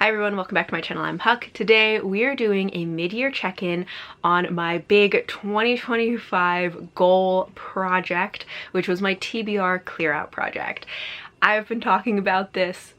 Hi everyone, welcome back to my channel. I'm Huck. Today we are doing a mid-year check-in on my big 2025 goal project, which was my TBR clear out project. I've been talking about this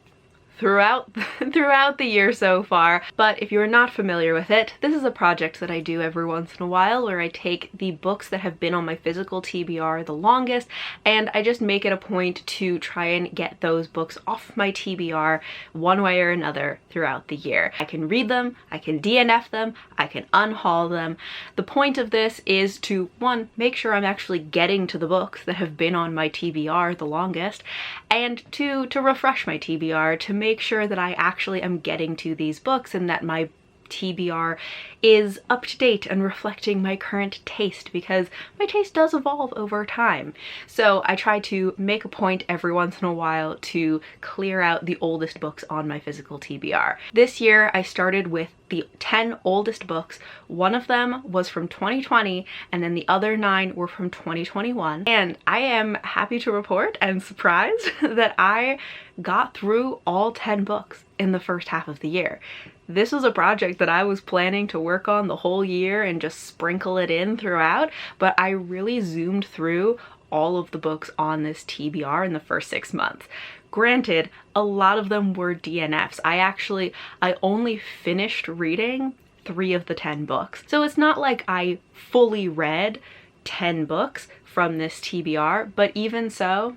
throughout the year so far, but if you're not familiar with it, this is a project that I do every once in a while where I take the books that have been on my physical TBR the longest and I just make it a point to try and get those books off my TBR one way or another throughout the year. I can read them, I can DNF them, I can unhaul them. The point of this is to, one, make sure I'm actually getting to the books that have been on my TBR the longest, and two, to refresh my TBR to make sure that I actually am getting to these books and that my TBR is up to date and reflecting my current taste, because my taste does evolve over time. So I try to make a point every once in a while to clear out the oldest books on my physical TBR. This year I started with the 10 oldest books. One of them was from 2020 and then the other 9 were from 2021. And I am happy to report and surprised that I got through all 10 books in the first half of the year. This was a project that I was planning to work on the whole year and just sprinkle it in throughout, but I really zoomed through all of the books on this TBR in the first 6 months. Granted, a lot of them were DNFs. I only finished reading 3 of the 10 books. So it's not like I fully read 10 books from this TBR, but even so,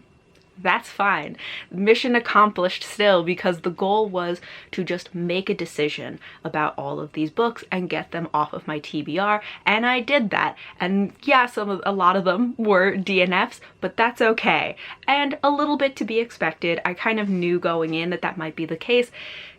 that's fine. Mission accomplished still, because the goal was to just make a decision about all of these books and get them off of my TBR, and I did that. And yeah, a lot of them were DNFs, but that's okay. And a little bit to be expected. I kind of knew going in that that might be the case,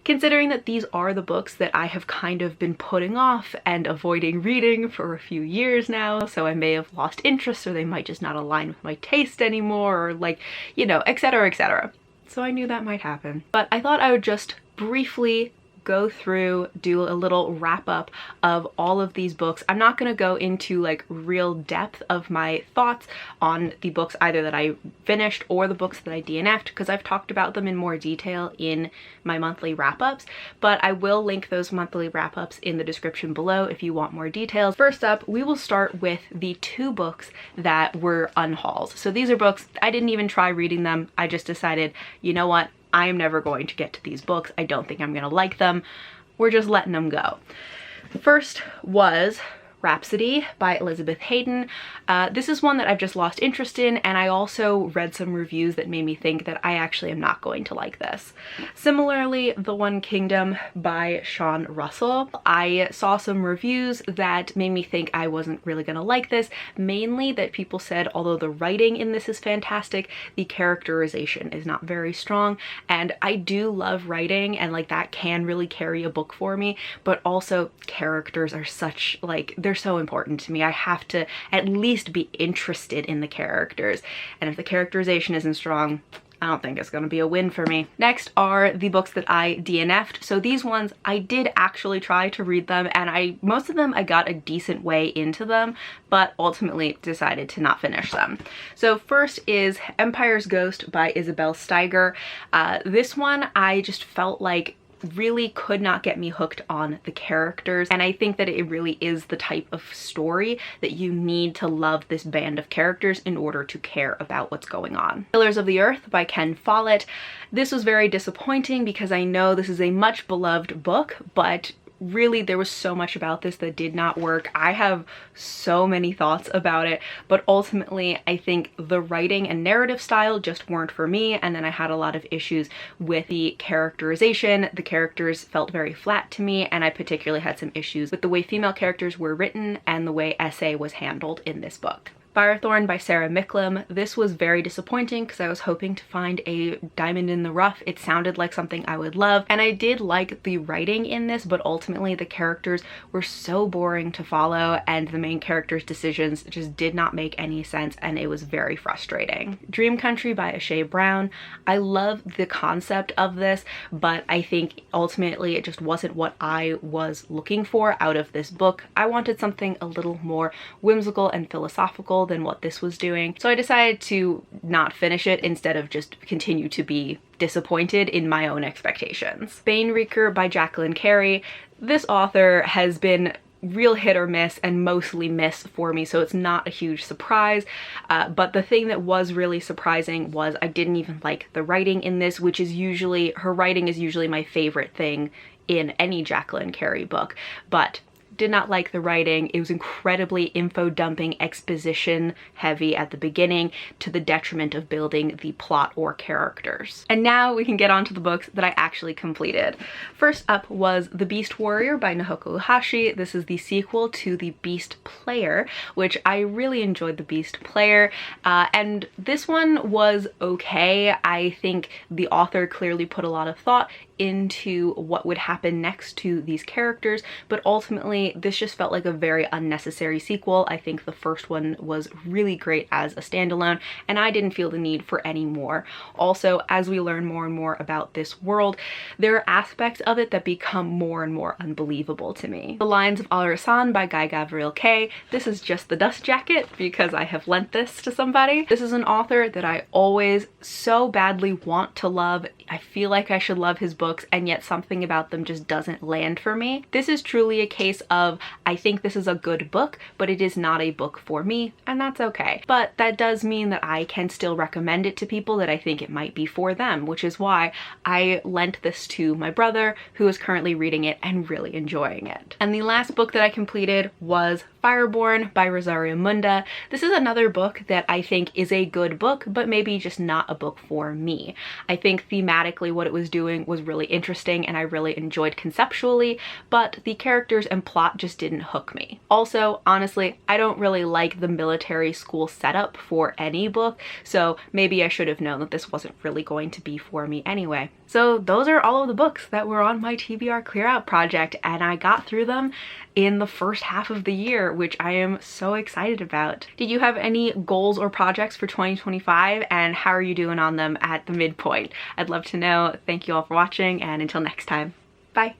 considering that these are the books that I have kind of been putting off and avoiding reading for a few years now. So I may have lost interest, or they might just not align with my taste anymore, or like, you know, etc, etc. So I knew that might happen. But I thought I would just briefly go through, do a little wrap up of all of these books. I'm not going to go into like real depth of my thoughts on the books either that I finished or the books that I DNF'd, because I've talked about them in more detail in my monthly wrap-ups, but I will link those monthly wrap-ups in the description below if you want more details. First up, we will start with the 2 books that were unhauls. So these are books, I didn't even try reading them. I just decided, you know what? I am never going to get to these books. I don't think I'm gonna like them. We're just letting them go. The first was Rhapsody by Elizabeth Hayden. This is one that I've just lost interest in, and I also read some reviews that made me think that I actually am not going to like this. Similarly, The One Kingdom by Sean Russell. I saw some reviews that made me think I wasn't really gonna like this, mainly that people said although the writing in this is fantastic, the characterization is not very strong, and I do love writing and like that can really carry a book for me, but also characters are such, like, they're so important to me. I have to at least be interested in the characters, and if the characterization isn't strong, I don't think it's gonna be a win for me. Next are the books that I DNF'd. So these ones, I did actually try to read them, and most of them I got a decent way into them, but ultimately decided to not finish them. So first is Empire's Ghost by Isabel Steiger. This one I just felt like really could not get me hooked on the characters, and I think that it really is the type of story that you need to love this band of characters in order to care about what's going on. Pillars of the Earth by Ken Follett. This was very disappointing because I know this is a much beloved book, but really there was so much about this that did not work. I have so many thoughts about it, but ultimately I think the writing and narrative style just weren't for me, and then I had a lot of issues with the characterization. The characters felt very flat to me, and I particularly had some issues with the way female characters were written and the way essay was handled in this book. Firethorn by Sarah Micklem. This was very disappointing because I was hoping to find a diamond in the rough. It sounded like something I would love, and I did like the writing in this, but ultimately the characters were so boring to follow and the main character's decisions just did not make any sense, and it was very frustrating. Dream Country by Ashay Brown. I love the concept of this, but I think ultimately it just wasn't what I was looking for out of this book. I wanted something a little more whimsical and philosophical well than what this was doing. So I decided to not finish it instead of just continue to be disappointed in my own expectations. BANEWREAKER by Jacqueline Carey. This author has been real hit or miss and mostly miss for me, so it's not a huge surprise, but the thing that was really surprising was I didn't even like the writing in this, which is usually, her writing is usually my favorite thing in any Jacqueline Carey book, but did not like the writing. It was incredibly info dumping, exposition heavy at the beginning to the detriment of building the plot or characters. And now we can get on to the books that I actually completed. First up was The Beast Warrior by Naoko Uehashi. This is the sequel to The Beast Player, which I really enjoyed The Beast Player, and this one was okay. I think the author clearly put a lot of thought into what would happen next to these characters, but ultimately this just felt like a very unnecessary sequel. I think the first one was really great as a standalone, and I didn't feel the need for any more. Also, as we learn more and more about this world, there are aspects of it that become more and more unbelievable to me. The Lines of AL-RASSAN by Guy Gavriel Kay. This is just the dust jacket because I have lent this to somebody. This is an author that I always so badly want to love. I feel like I should love his books, and yet something about them just doesn't land for me. This is truly a case of, I think this is a good book, but it is not a book for me, and that's okay. But that does mean that I can still recommend it to people that I think it might be for them, which is why I lent this to my brother, who is currently reading it and really enjoying it. And the last book that I completed was FIREBORNE by Rosario Munda. This is another book that I think is a good book, but maybe just not a book for me. I think thematically what it was doing was really interesting and I really enjoyed conceptually, but the characters and plot just didn't hook me. Also, honestly, I don't really like the military school setup for any book, so maybe I should have known that this wasn't really going to be for me anyway. So those are all of the books that were on my TBR clear out project, and I got through them in the first half of the year, which I am so excited about. Did you have any goals or projects for 2025, and how are you doing on them at the midpoint? I'd love to know. Thank you all for watching, and until next time, bye.